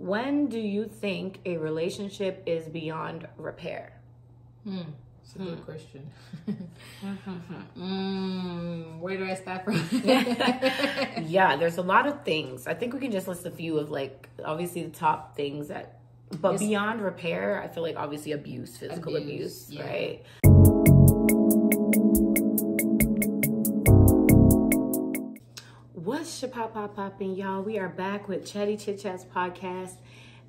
When do you think a relationship is beyond repair? It's a good question. Where do I start from? Yeah, there's a lot of things. I think we can just list a few of, like, obviously the top things that, but beyond repair, I feel like obviously abuse, physical abuse, right? What's your pop popping, y'all? We are back with Chatty Chit Chats podcast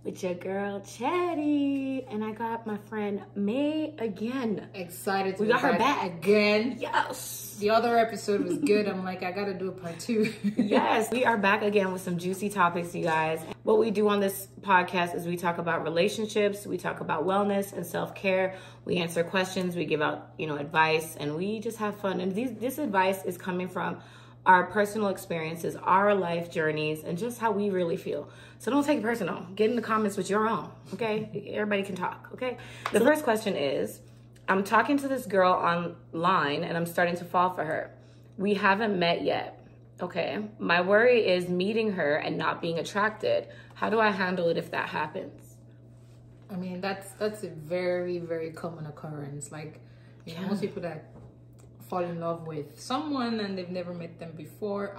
with your girl Chatty, and I got my friend May again. Excited to we got her back again. Yes, the other episode was good. I'm like, I gotta do a part 2. Yes, we are back again with some juicy topics, you guys. What we do on this podcast is we talk about relationships, we talk about wellness and self-care, we answer questions, we give out, advice, and we just have fun. And this advice is coming from our personal experiences, our life journeys, and just how we really feel. So don't take it personal. Get in the comments with your own, okay? Everybody can talk, okay? The first question is, I'm talking to this girl online and I'm starting to fall for her. We haven't met yet, okay? My worry is meeting her and not being attracted. How do I handle it if that happens? I mean, that's a very, very common occurrence. Like, most people that fall in love with someone and they've never met them before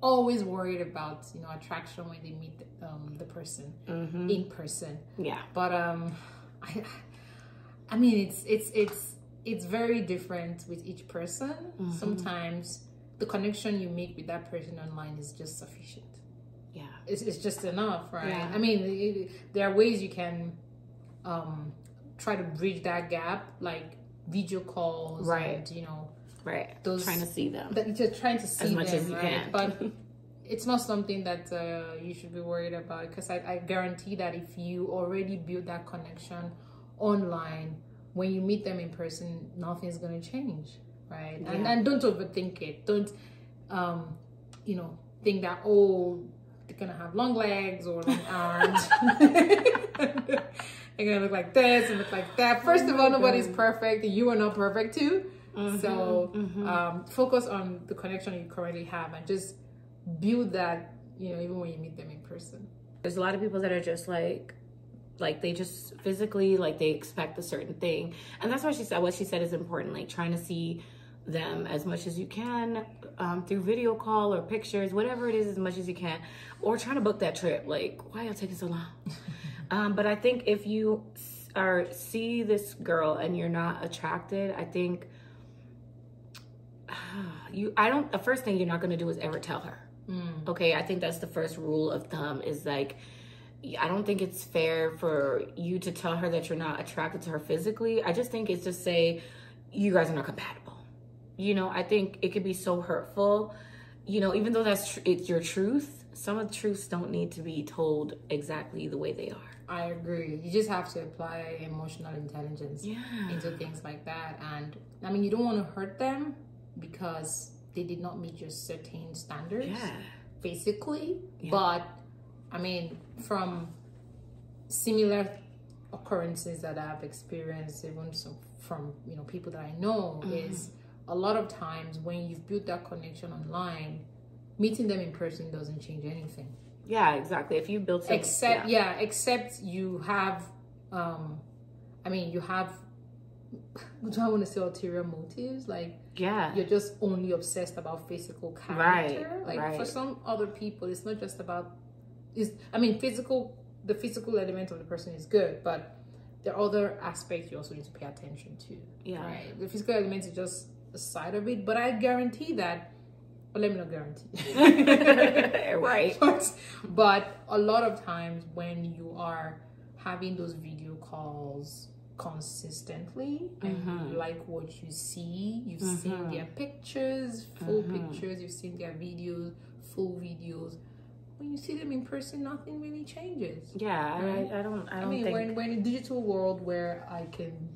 always worried about attraction when they meet the person in person. But I mean it's very different with each person. Sometimes the connection you make with that person online is just sufficient. It's just enough, right? I mean, there are ways you can try to bridge that gap, like video calls, and those trying to see them, that you're trying to see as much them, as you can. But it's not something that you should be worried about, because I guarantee that if you already build that connection online, when you meet them in person, nothing's going to change, right? And don't overthink it. Don't think that, oh, they're gonna have long legs or long arms. They're gonna look like this and look like that. First of all, nobody's perfect. You are not perfect too. So focus on the connection you currently have and just build that, even when you meet them in person. There's a lot of people that are just like they just physically, like, they expect a certain thing. And that's why what she said is important, like trying to see them as much as you can through video call or pictures, whatever it is, as much as you can, or trying to book that trip. Like, why y'all taking so long? But I think if you see this girl and you're not attracted, I think the first thing you're not going to do is ever tell her. Okay, I think that's the first rule of thumb, is like, I don't think it's fair for you to tell her that you're not attracted to her physically. I just think it's just say you guys are not compatible. I think it could be so hurtful, even though it's your truth. Some of the truths don't need to be told exactly the way they are. I agree. You just have to apply emotional intelligence into things like that. And I mean, you don't want to hurt them because they did not meet your certain standards physically. But I mean, from similar occurrences that I've experienced, even from people that I know, is a lot of times when you've built that connection online, meeting them in person doesn't change anything. Yeah, exactly. If you build something, except you have you have, do I want to say ulterior motives? Like, you're just only obsessed about physical character. For some other people, it's not just about the physical element of the person is good, but there are other aspects you also need to pay attention to. Right? The physical element is just a side of it, but I guarantee that, well, let me not guarantee. Right. But a lot of times when you are having those video calls consistently and you like what you see, you've seen their pictures, full pictures, you've seen their videos, full videos. When you see them in person, nothing really changes. Right? I don't think we're in a digital world where I can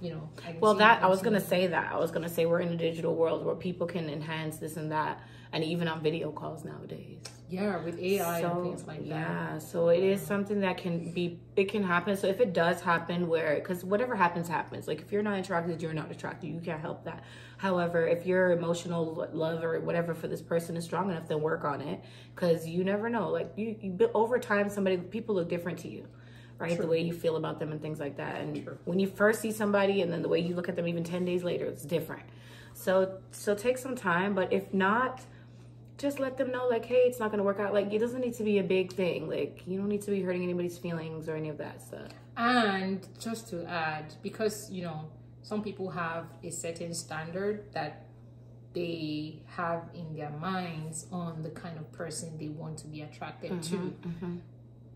I was going to say that. I was going to say we're in a digital world where people can enhance this and that, and even on video calls nowadays. Yeah, with AI and things like that. Yeah, so it is something that it can happen. So if it does happen because whatever happens, like if you're not attracted, you're not attracted. You can't help that. However, if your emotional love or whatever for this person is strong enough, then work on it. Because you never know. Like you over time, people look different to you. Right? True. The way you feel about them and things like that. And when you first see somebody and then the way you look at them even 10 days later, it's different. So take some time, but if not, just let them know, like, hey, it's not going to work out. Like, it doesn't need to be a big thing. Like, you don't need to be hurting anybody's feelings or any of that stuff. And just to add, because, some people have a certain standard that they have in their minds on the kind of person they want to be attracted to. Mm-hmm.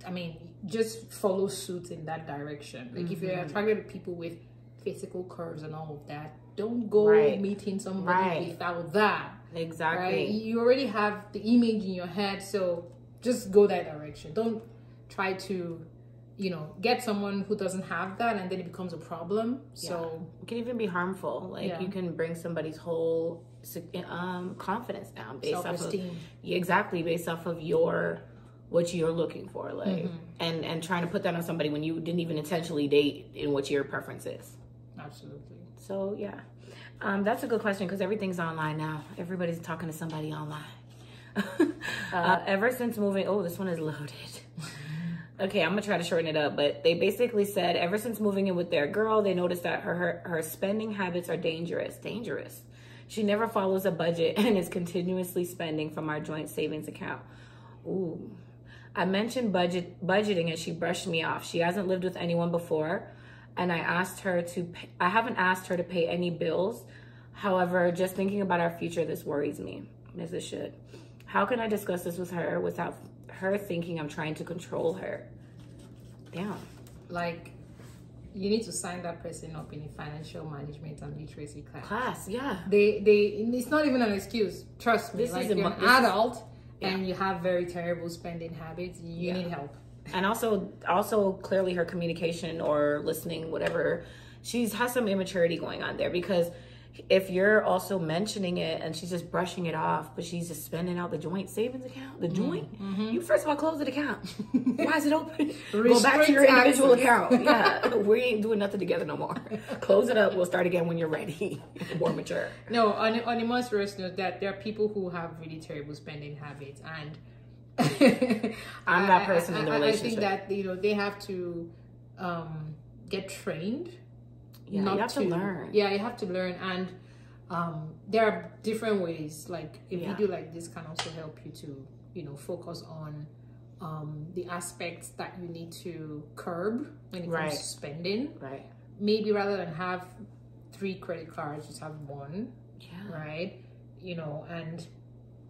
I mean, just follow suit in that direction. Like, if you're attracted to people with physical curves and all of that, don't go meeting somebody without that. Exactly. Right? You already have the image in your head, so just go that direction. Don't try to, get someone who doesn't have that and then it becomes a problem. Yeah. So it can even be harmful. Like you can bring somebody's whole confidence down based self-esteem. Based off of what you're looking for, like and trying to put that on somebody when you didn't even intentionally date in what your preference is. Absolutely. So yeah. That's a good question because everything's online now. Everybody's talking to somebody online. Ever since moving, this one is loaded. Okay, I'm gonna try to shorten it up, but they basically said ever since moving in with their girl, they noticed that her spending habits are dangerous. She never follows a budget and is continuously spending from our joint savings account. Ooh, I mentioned budgeting and she brushed me off. She hasn't lived with anyone before. And I haven't asked her to pay any bills. However, just thinking about our future, this worries me, as it should. How can I discuss this with her without her thinking I'm trying to control her? Damn. Like, you need to sign that person up in a financial management and literacy class. Yeah. It's not even an excuse. Trust me. Like, you're an adult and you have very terrible spending habits. You need help. And also clearly her communication or listening, whatever, has some immaturity going on there, because if you're also mentioning it and she's just brushing it off, but she's just spending out the joint savings account, you first of all close the account. Why is it open? Go back to your individual account. Yeah, we ain't doing nothing together no more. Close it up. We'll start again when you're ready, more mature. No, on the most serious note, that there are people who have really terrible spending habits, and I'm that person in the relationship. I think that they have to get trained. Yeah, you have to learn. Yeah, you have to learn, and there are different ways. Like a video like this can also help you to focus on the aspects that you need to curb when it comes to spending. Right. Maybe rather than have 3 credit cards, just have 1. Yeah. Right. And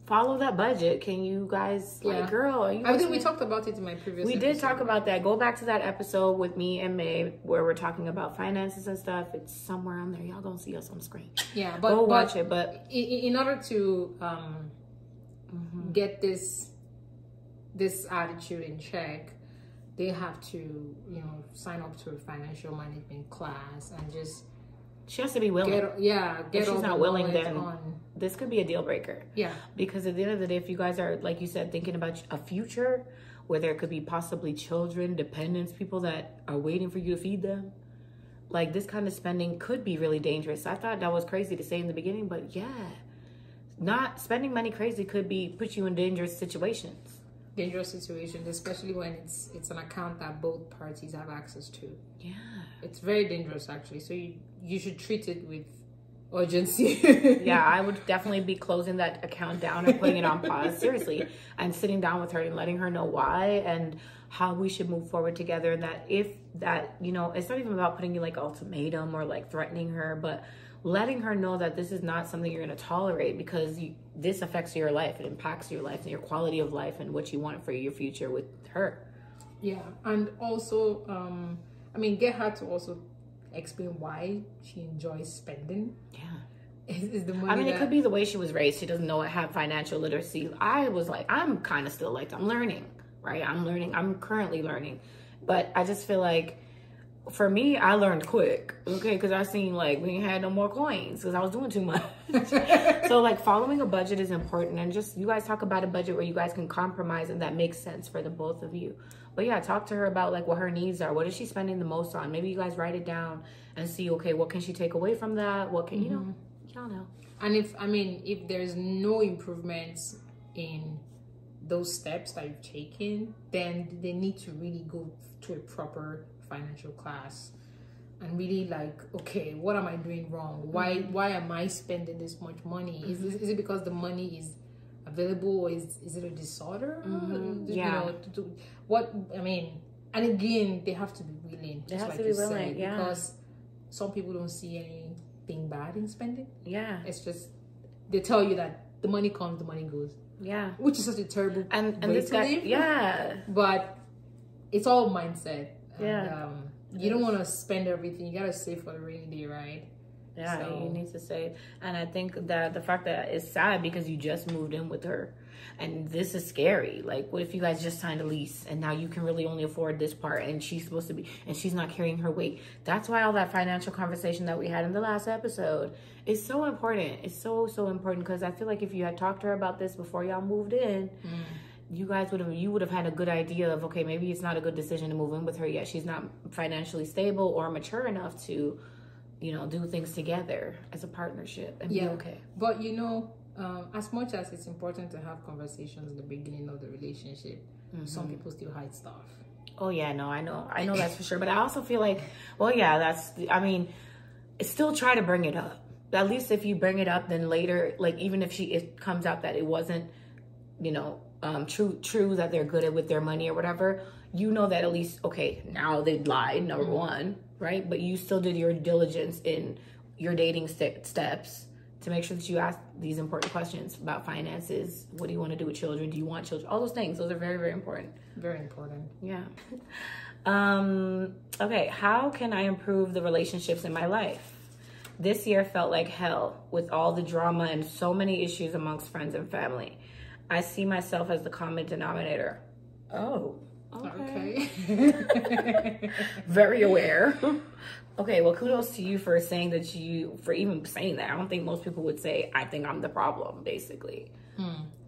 follow that budget. Can you guys, girl? I think we talked about it in my previous episode. Did talk about that. Go back to that episode with me and May where we're talking about finances and stuff. It's somewhere on there. Y'all gonna see us on the screen. Yeah, go watch it. But in order to get this attitude in check, they have to sign up to a financial management class and just. She has to be willing. If she's not willing, then this could be a deal breaker. Yeah. Because at the end of the day, if you guys are, like you said, thinking about a future where there could be possibly children, dependents, people that are waiting for you to feed them, like this kind of spending could be really dangerous. I thought that was crazy to say in the beginning, but not spending money crazy could put you in dangerous situations. Especially when it's an account that both parties have access to. Yeah. It's very dangerous, actually. So you should treat it with urgency. Yeah, I would definitely be closing that account down and putting it on pause, seriously, and sitting down with her and letting her know why and how we should move forward together. And that it's not even about putting you like ultimatum or like threatening her, but letting her know that this is not something you're going to tolerate, because this affects your life. It impacts your life and your quality of life and what you want for your future with her. Yeah, and also, get her to also explain why she enjoys spending. Yeah. Is the money it could be the way she was raised. She doesn't have financial literacy. I was like, I'm kind of still like, I'm learning, right? I'm currently learning. But I just feel like for me, I learned quick, okay, because I seen like we ain't had no more coins because I was doing too much. So like following a budget is important, and just you guys talk about a budget where you guys can compromise and that makes sense for the both of you. But yeah, talk to her about like what her needs are. What is she spending the most on? Maybe you guys write it down and see, okay, what can she take away from that? What can, y'all know. And if there's no improvements in those steps that you've taken, then they need to really go to a proper financial class and really like, okay, what am I doing wrong? Why am I spending this much money? Is it because the money is available, or is it a disorder? And again, they have to be willing. They have to be willing, because some people don't see anything bad in spending. Yeah, it's just they tell you that the money comes, the money goes. Yeah, which is such a terrible and way this to guy, live. But it's all mindset. And, you don't want to spend everything. You gotta save for the rainy day, right? Yeah, so you need to save. And I think that the fact that it's sad because you just moved in with her, and this is scary. Like, what if you guys just signed a lease and now you can really only afford this part, and she's supposed to be, and she's not carrying her weight? That's why all that financial conversation that we had in the last episode is so important. It's so important, because I feel like if you had talked to her about this before y'all moved in, you would have had a good idea of, okay, maybe it's not a good decision to move in with her yet. She's not financially stable or mature enough to, do things together as a partnership and be okay. But as much as it's important to have conversations in the beginning of the relationship, some people still hide stuff. Oh yeah, no, I know that's for sure. But I also feel like, still try to bring it up. At least if you bring it up, then later, like even if it comes out that it wasn't, true that they're good with their money or whatever, that at least, okay, now they lied, number one, right? But you still did your diligence in your dating steps to make sure that you ask these important questions about finances. What do you want to do with children? Do you want children? All those things. Those are very, very important. Very important. Yeah. Okay. How can I improve the relationships in my life? This year felt like hell with all the drama and so many issues amongst friends and family. I see myself as the common denominator. Oh, okay. Very aware. Okay, well, kudos to you for saying that for even saying that. I don't think most people would say, I think I'm the problem, basically.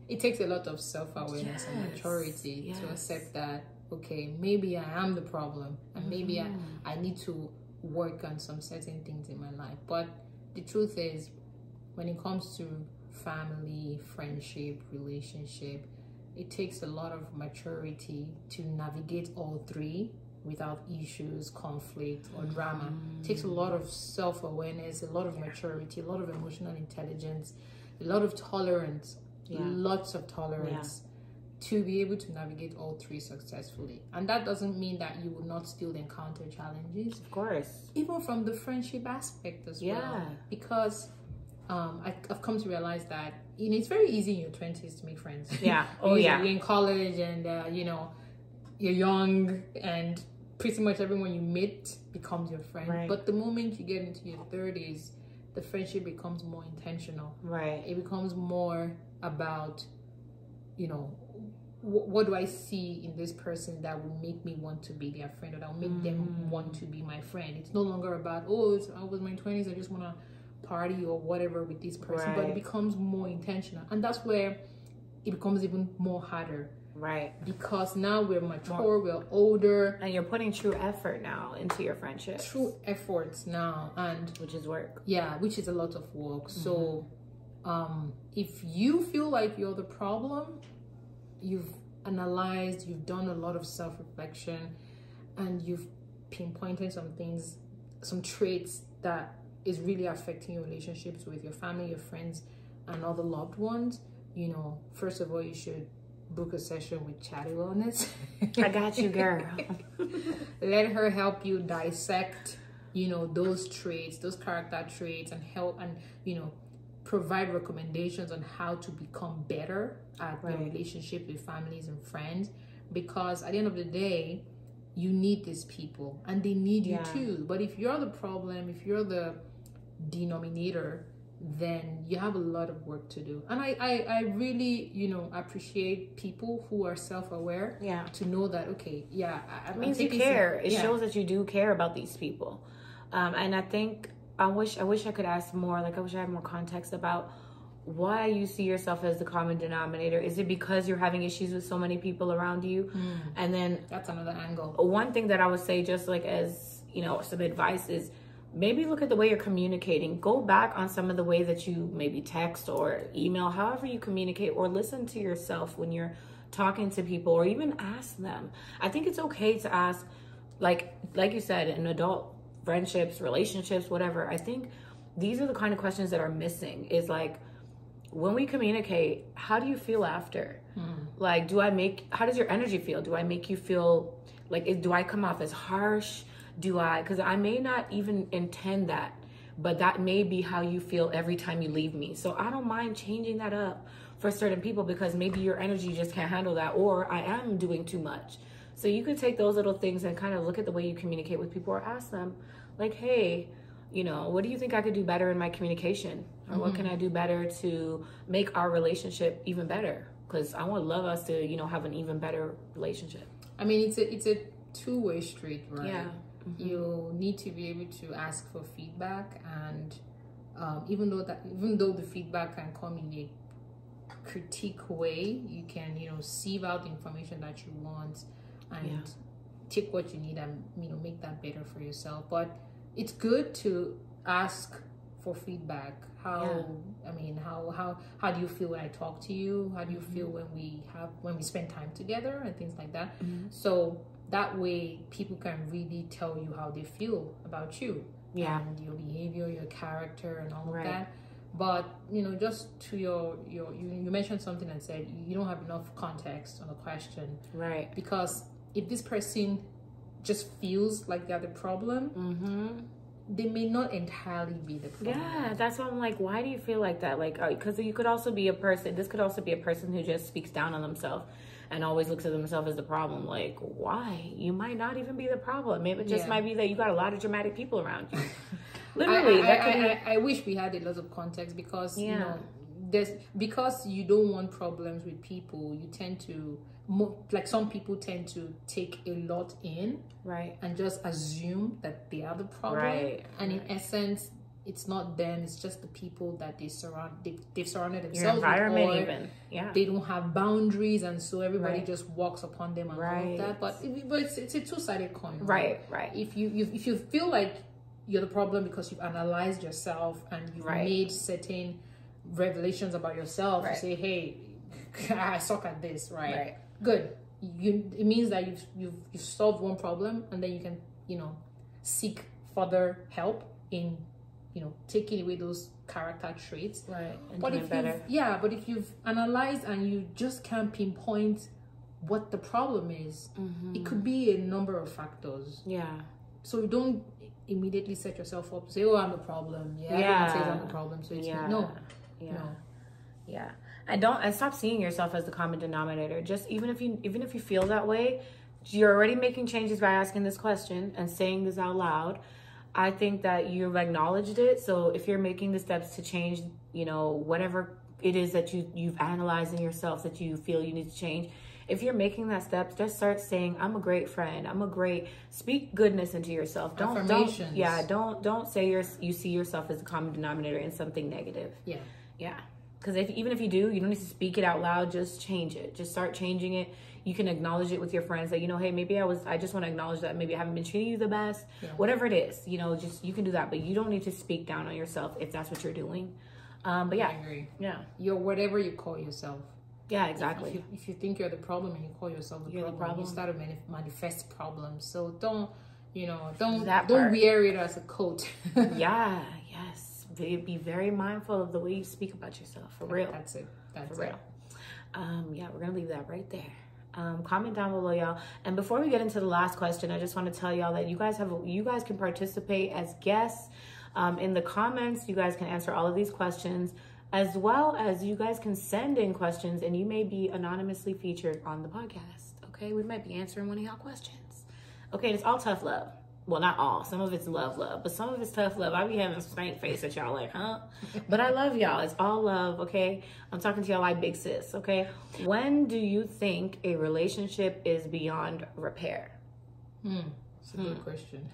It takes a lot of self-awareness and maturity to accept that, okay, maybe I am the problem, and maybe I need to work on some certain things in my life. But the truth is, when it comes to family, friendship, relationship, it takes a lot of maturity to navigate all three without issues, conflict, or drama. It takes a lot of self-awareness, a lot of maturity, a lot of emotional intelligence, a lot of tolerance, lots of tolerance to be able to navigate all three successfully. And that doesn't mean that you will not still encounter challenges. Of course. Even from the friendship aspect as well. Because I've come to realize that it's very easy in your 20s to make friends. Yeah. You're in college and you're young, and pretty much everyone you meet becomes your friend. Right. But the moment you get into your 30s, the friendship becomes more intentional. Right. It becomes more about, what do I see in this person that will make me want to be their friend, or that will make them want to be my friend. It's no longer about, I was in my 20s, I just want to party or whatever with this person. But it becomes more intentional, and that's where it becomes even more harder, right? Because now we're mature, we're older, and you're putting true effort now into your friendship. True efforts now, and which is work. Yeah, which is a lot of work. So if you feel like you're the problem, you've analyzed, you've done a lot of self-reflection, and you've pinpointed some things, some traits that is really affecting your relationships with your family, your friends, and other loved ones, first of all, you should book a session with Chatty Wellness. I got you, girl. Let her help you dissect, those traits, those character traits, and help and, provide recommendations on how to become better at your relationship with families and friends. Because at the end of the day, you need these people and they need you too. But if you're the problem, if you're the denominator, then you have a lot of work to do. And I really, appreciate people who are self-aware. Yeah. To know that, okay, yeah. It means you care. It shows that you do care about these people. And I think, I wish I could ask more. Like, I wish I had more context about why you see yourself as the common denominator. Is it because you're having issues with so many people around you? And then that's another angle. One thing that I would say, just like as, some advice, is maybe look at the way you're communicating. Go back on some of the way that you maybe text or email, however you communicate, or listen to yourself when you're talking to people, or even ask them. I think it's okay to ask, like you said, in adult friendships, relationships, whatever. I think these are the kind of questions that are missing, is like, when we communicate, how do you feel after? Like, how does your energy feel? Do I make you feel like, do I come off as harsh? Because I may not even intend that, but that may be how you feel every time you leave me. So I don't mind changing that up for certain people, because maybe your energy just can't handle that, or I am doing too much. So you could take those little things and kind of look at the way you communicate with people, or ask them like, hey, what do you think I could do better in my communication? Or what can I do better to make our relationship even better? Because I would love us to, have an even better relationship. I mean, it's a two-way street, right? Yeah. You need to be able to ask for feedback, and even though the feedback can come in a critique way, you can sieve out the information that you want and take what you need and make that better for yourself. But it's good to ask for feedback. How do you feel when I talk to you? How do you feel when we spend time together and things like that? So that way people can really tell you how they feel about you, and your behavior, your character, and all of that. But just to you mentioned something and said you don't have enough context on the question, right? Because if this person just feels like they're the problem, they may not entirely be the problem. Yeah, that's why I'm like, why do you feel like that? Like, because you could also be a person, this could also be a person who just speaks down on themselves and always looks at themselves as the problem. Like, why? You might not even be the problem. Maybe it just might be that you got a lot of dramatic people around you. Literally. I wish we had a lot of context, because, because you don't want problems with people, you tend to, like, some people tend to take a lot in, right, and just assume that they are the problem, and in essence, it's not them. It's just the people that they've surrounded themselves your environment with, or even. Yeah, they don't have boundaries, and so everybody just walks upon them and all of that. But it's a two-sided coin. Right. If you feel like you're the problem because you've analyzed yourself and you've made certain revelations about yourself, you say, hey, I suck at this, right? Good. It means that you've solved one problem, and then you can seek further help in taking away those character traits, right? And but if you've analyzed and you just can't pinpoint what the problem is, it could be a number of factors. So you don't immediately set yourself up to say, oh, I'm the problem. Everyone says I'm the problem, so it's no. And stop seeing yourself as the common denominator. Just even if you feel that way, you're already making changes by asking this question and saying this out loud. I think that you've acknowledged it. So if you're making the steps to change, whatever it is that you've analyzed in yourself that you feel you need to change, if you're making that step, just start saying, I'm a great friend. Speak goodness into yourself. Don't say you see yourself as a common denominator in something negative. Yeah. Because even if you do, you don't need to speak it out loud. Just change it. Just start changing it. You can acknowledge it with your friends that, hey, maybe I just want to acknowledge that maybe I haven't been treating you the best. Whatever it is, you can do that. But you don't need to speak down on yourself if that's what you're doing. But yeah. I agree. Yeah. You're whatever you call yourself. Yeah, exactly. If you think you're the problem and you call yourself the problem, you start to manifest problems. So don't wear it as a coat. Yes. Be very mindful of the way you speak about yourself. For real. That's it. For real. We're gonna leave that right there. Comment down below, y'all. And before we get into the last question, I just want to tell y'all that you guys can participate as guests in the comments. You guys can answer all of these questions, as well as you guys can send in questions, and you may be anonymously featured on the podcast. Okay, we might be answering one of y'all questions. Okay, it's all tough love. well, not all. Some of it's love, but some of it's tough love. I be having stank face at y'all like, huh? But I love y'all. It's all love, okay? I'm talking to y'all like big sis, okay? When do you think a relationship is beyond repair? It's a good question.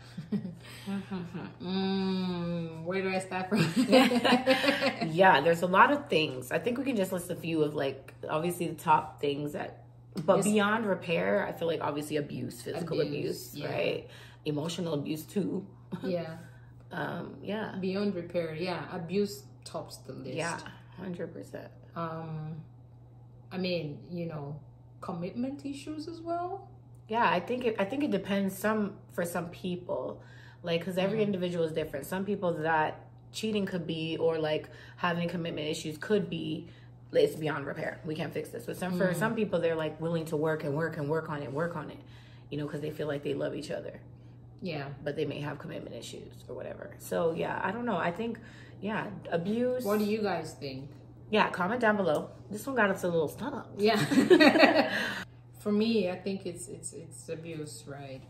Where do I start from? Yeah, there's a lot of things. I think we can just list a few of, like, obviously the top things that, but beyond repair, I feel like obviously abuse, physical abuse, right? Emotional abuse too. Yeah. Yeah. Beyond repair, yeah. Abuse tops the list. Yeah, 100%. I mean, you know, commitment issues as well. Yeah, I think it depends for some people, like, because every individual is different. Some people that cheating could be, or like having commitment issues could be, it's beyond repair. We can't fix this. But for some people, they're like willing to work on it, you know, because they feel like they love each other. Yeah. But they may have commitment issues or whatever. So yeah, I don't know. I think, yeah, abuse. What do you guys think? Yeah, comment down below. This one got us a little stumped. Yeah. For me, I think it's abuse, right?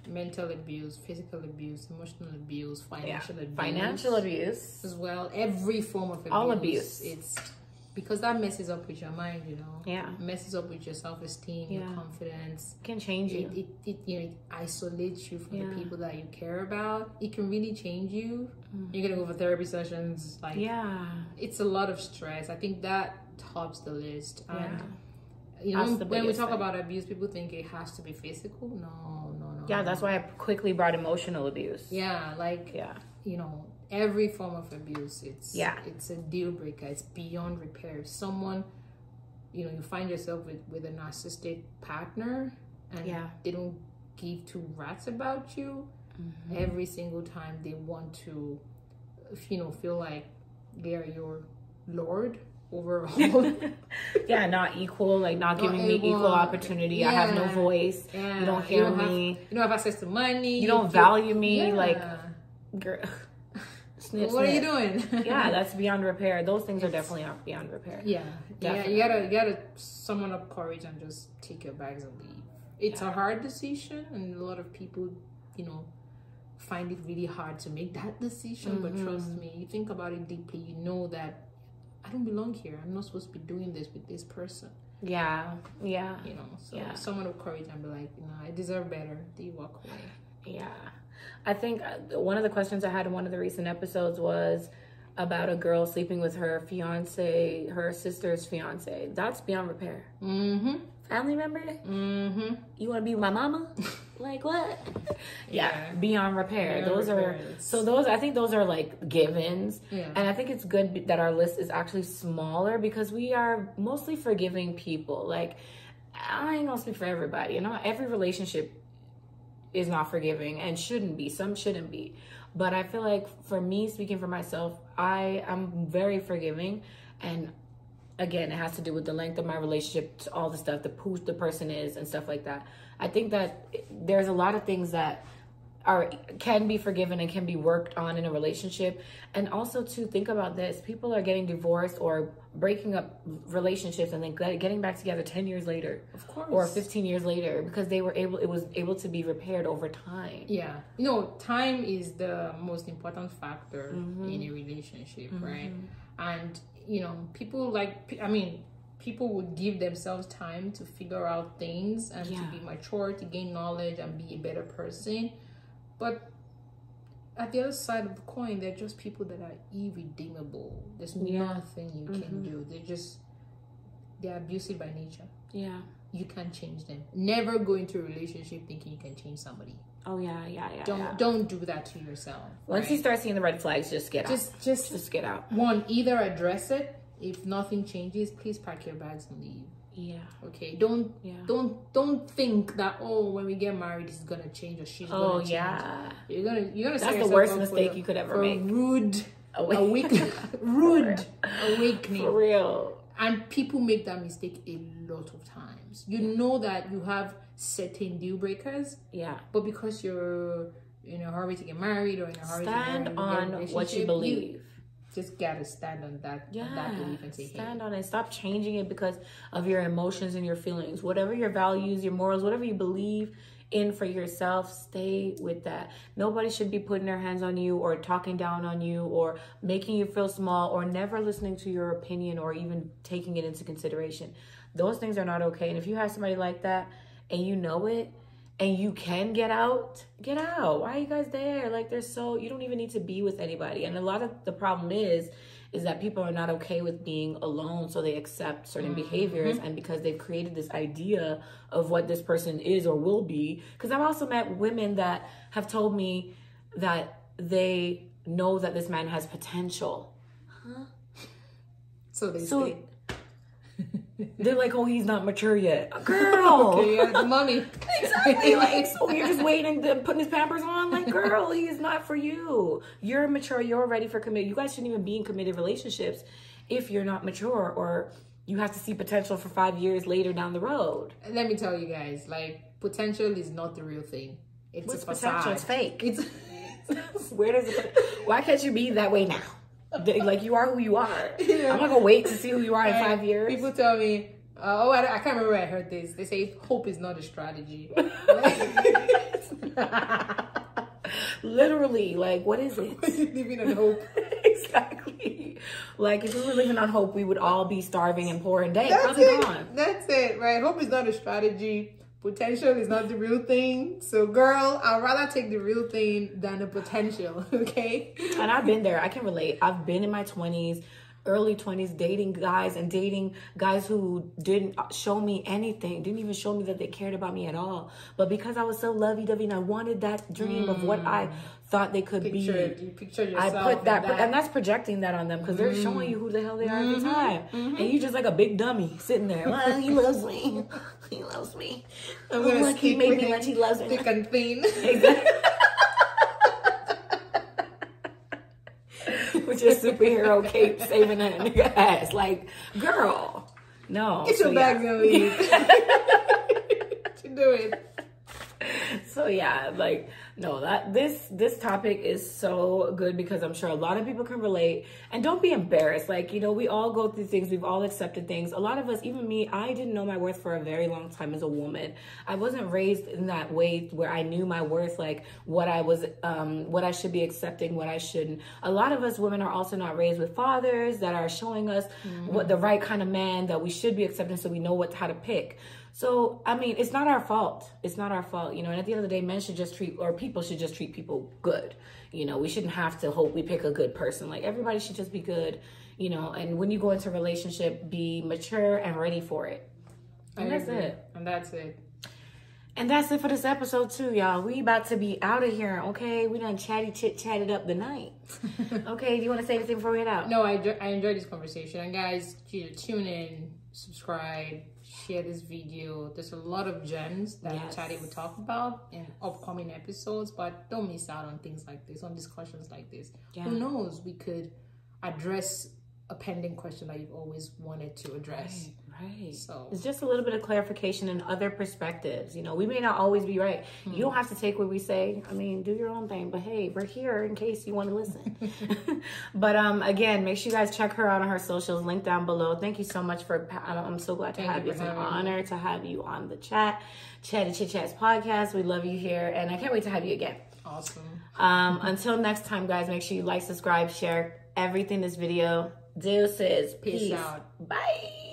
Mental abuse, physical abuse, emotional abuse, financial abuse. Financial abuse as well. Every form of abuse. All abuse. It's because that messes up with your mind, you know. Yeah. Messes up with your self-esteem, your confidence. It can change you. It you know, it isolates you from the people that you care about. It can really change you. You're gonna go for therapy sessions. Like, it's a lot of stress. I think that tops the list. And you know, when we talk about abuse, people think it has to be physical. No. Yeah, that's why I quickly brought emotional abuse. Yeah, like, you know, every form of abuse, it's a deal breaker. It's beyond repair. If someone, you know, you find yourself with a narcissistic partner and they don't give two rats about you, every single time they want to, you know, feel like they are your lord overall. Not equal, like not giving me equal opportunity. I have no voice. You don't hear me. You don't have access to money. You don't value me. Like, girl, snip, what are you doing? That's beyond repair. Those things are definitely beyond repair. Definitely. You gotta summon up courage and just take your bags and leave. It's a hard decision, and a lot of people, you know, find it really hard to make that decision. But trust me, you think about it deeply, you know that I don't belong here. I'm not supposed to be doing this with this person. Yeah. You know, so someone with courage and be like, I deserve better. Do you walk away? Yeah. I think one of the questions I had in one of the recent episodes was about a girl sleeping with her fiance, her sister's fiance. That's beyond repair. Family member? You want to be with my mama? Like, what? Beyond repair. I think those are like givens. And I think it's good that our list is actually smaller because we are mostly forgiving people. Like, I ain't gonna speak for everybody. You know, every relationship is not forgiving and shouldn't be. Some shouldn't be. But I feel like for me, speaking for myself, I'm very forgiving. And again, it has to do with the length of my relationship, to all the stuff, who the person is and stuff like that. I think that there's a lot of things that can be forgiven and can be worked on in a relationship. And also to think about this, people are getting divorced or breaking up relationships and then getting back together 10 years later, of course, or 15 years later, because it was able to be repaired over time. You know, time is the most important factor in a relationship, right? And you know, people would give themselves time to figure out things and to be mature, to gain knowledge and be a better person. But at the other side of the coin, they're just people that are irredeemable. There's nothing you can do. They're abusive by nature. You can't change them. Never go into a relationship thinking you can change somebody. Don't do that to yourself. Once you start seeing the red flags, just get out. Just get out. One, either address it. If nothing changes, please pack your bags and leave. Okay. Don't think that when we get married, this is gonna change or she's gonna change. You're gonna. That's the worst mistake you could ever make. Rude awakening. For real. And people make that mistake a lot of times. You know that you have certain deal breakers. But because you're in a hurry to get married or in a hurry stand on what you believe. Just gotta stand on that belief and say, stand on it. Stop changing it because of your emotions and your feelings. Whatever your values, your morals, whatever you believe, in for yourself, stay with that. Nobody should be putting their hands on you or talking down on you or making you feel small or never listening to your opinion or even taking it into consideration. Those things are not okay. And if you have somebody like that and you know it and you can get out. Why are you guys there? Like, you don't even need to be with anybody. And a lot of the problem is that people are not okay with being alone, so they accept certain behaviors, and because they've created this idea of what this person is or will be. Because I've also met women that have told me that they know that this man has potential. Huh? So they stay. They're like, oh, he's not mature yet. Girl! Okay, yeah, the mommy. Exactly. Like, so you're just waiting and putting his Pampers on? Like, girl, he is not for you. You're mature. You're ready for committed. You guys shouldn't even be in committed relationships if you're not mature, or you have to see potential for 5 years later down the road. Let me tell you guys, like, potential is not the real thing. It's a facade. Potential? It's fake. Why can't you be that way now? Like, you are who you are. Yeah. I'm not gonna wait to see who you are in 5 years. People tell me, I can't remember where I heard this. They say hope is not a strategy. Literally, like, what is it? Living on hope. Exactly. Like, if we were living on hope, we would all be starving and poor and dead. That's it, right? Hope is not a strategy. Potential is not the real thing. So, girl, I'd rather take the real thing than the potential, okay? And I've been there. I can relate. I've been in my 20s, early 20s, dating guys who didn't show me anything, didn't even show me that they cared about me at all. But because I was so lovey-dovey and I wanted that dream of what I thought they could be, you picture yourself, I put that, and that's projecting that on them because they're showing you who the hell they are every time. And you just like a big dummy sitting there. Well, he loves me. He loves me. Like, he made me lunch. He loves me. Thick and thin. Exactly. With your superhero cape saving that nigga ass. Like, girl, no. Get your bags and leave. What you doing? So yeah, like, no, this topic is so good because I'm sure a lot of people can relate. And don't be embarrassed. Like, you know, we all go through things. We've all accepted things. A lot of us, even me, I didn't know my worth for a very long time as a woman. I wasn't raised in that way where I knew my worth, like what I should be accepting, what I shouldn't. A lot of us women are also not raised with fathers that are showing us what the right kind of man that we should be accepting, so we know how to pick. So, I mean, it's not our fault. It's not our fault, you know, and at the end of the day, people should just treat people good. You know, we shouldn't have to hope we pick a good person. Like, everybody should just be good, you know, and when you go into a relationship, be mature and ready for it. And that's it. And that's it. And that's it for this episode too, y'all. We about to be out of here, okay? We done chatty chit chatted up the night. Okay, do you want to say anything before we get out? No, I enjoyed this conversation. And guys, tune in, subscribe, share this video. There's a lot of gems that Chatty will talk about in upcoming episodes, but don't miss out on things like this, on discussions like this. Who knows, we could address a pending question that you've always wanted to address. Right. So it's just a little bit of clarification and other perspectives. You know, we may not always be right. You don't have to take what we say. I mean, do your own thing. But hey, we're here in case you want to listen. But again, make sure you guys check her out on her socials. Link down below. Thank you so much for. I'm so glad to have you. It's an honor to have you on the Chatty Chit Chats podcast. We love you here, and I can't wait to have you again. Awesome. Until next time, guys. Make sure you like, subscribe, share everything. This video. Deuces. Peace out. Bye.